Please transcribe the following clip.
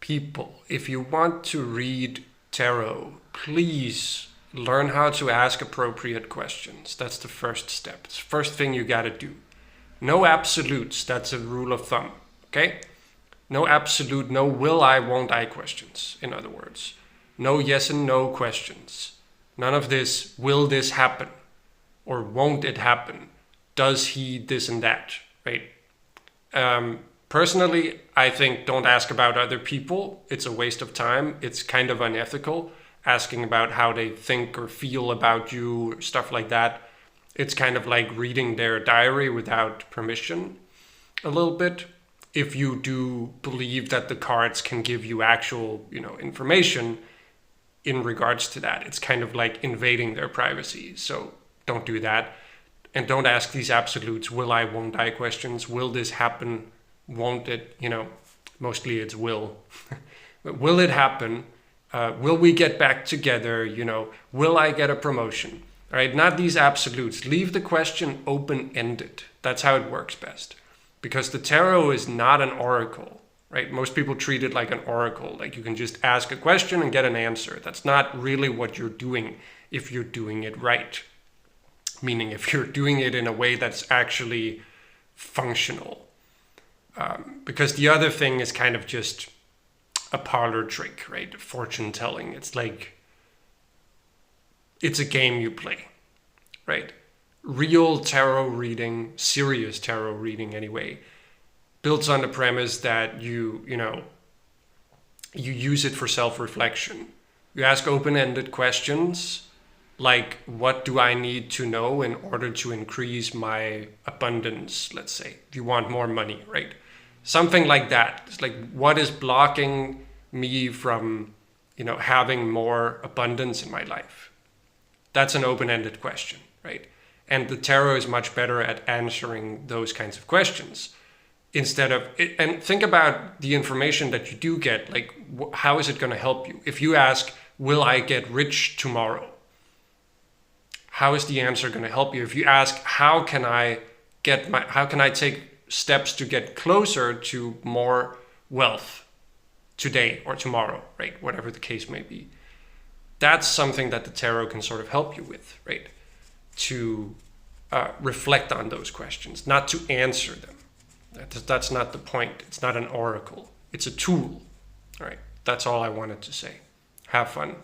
people, if you want to read tarot, please learn how to ask appropriate questions. That's the first step. It's the first thing you got to do. No absolutes. That's a rule of thumb. Okay? No absolute, no will I, won't I questions, in other words. No yes and no questions. None of this, will this happen? Or won't it happen? Does he this and that, right? Personally, I think don't ask about other people. It's a waste of time. It's kind of unethical, asking about how they think or feel about you, or stuff like that. It's kind of like reading their diary without permission, a little bit. If you do believe that the cards can give you actual, information in regards to that, it's kind of like invading their privacy. So don't do that. And don't ask these absolutes, will I, won't I questions. Will this happen? Won't it? Mostly it's will. But will it happen? Will we get back together? Will I get a promotion? All right, not these absolutes. Leave the question open-ended. That's how it works best. Because the tarot is not an oracle, right? Most people treat it like an oracle. Like you can just ask a question and get an answer. That's not really what you're doing if you're doing it right. Meaning if you're doing it in a way that's actually functional. Because the other thing is kind of just a parlor trick, right? Fortune telling. It's like, it's a game you play, right? Real tarot reading, serious tarot reading anyway, builds on the premise that you use it for self-reflection. You ask open-ended questions like, what do I need to know in order to increase my abundance, let's say, if you want more money, right? Something like that. It's like, what is blocking me from, having more abundance in my life? That's an open-ended question, right? And the tarot is much better at answering those kinds of questions instead of, and think about the information that you do get, like, how is it going to help you? If you ask, will I get rich tomorrow? How is the answer going to help you? If you ask, how can I take steps to get closer to more wealth today or tomorrow, right? Whatever the case may be. That's something that the tarot can sort of help you with, right? To reflect on those questions, not to answer them. That's not the point. It's not an oracle. It's a tool, all right? That's all I wanted to say. Have fun.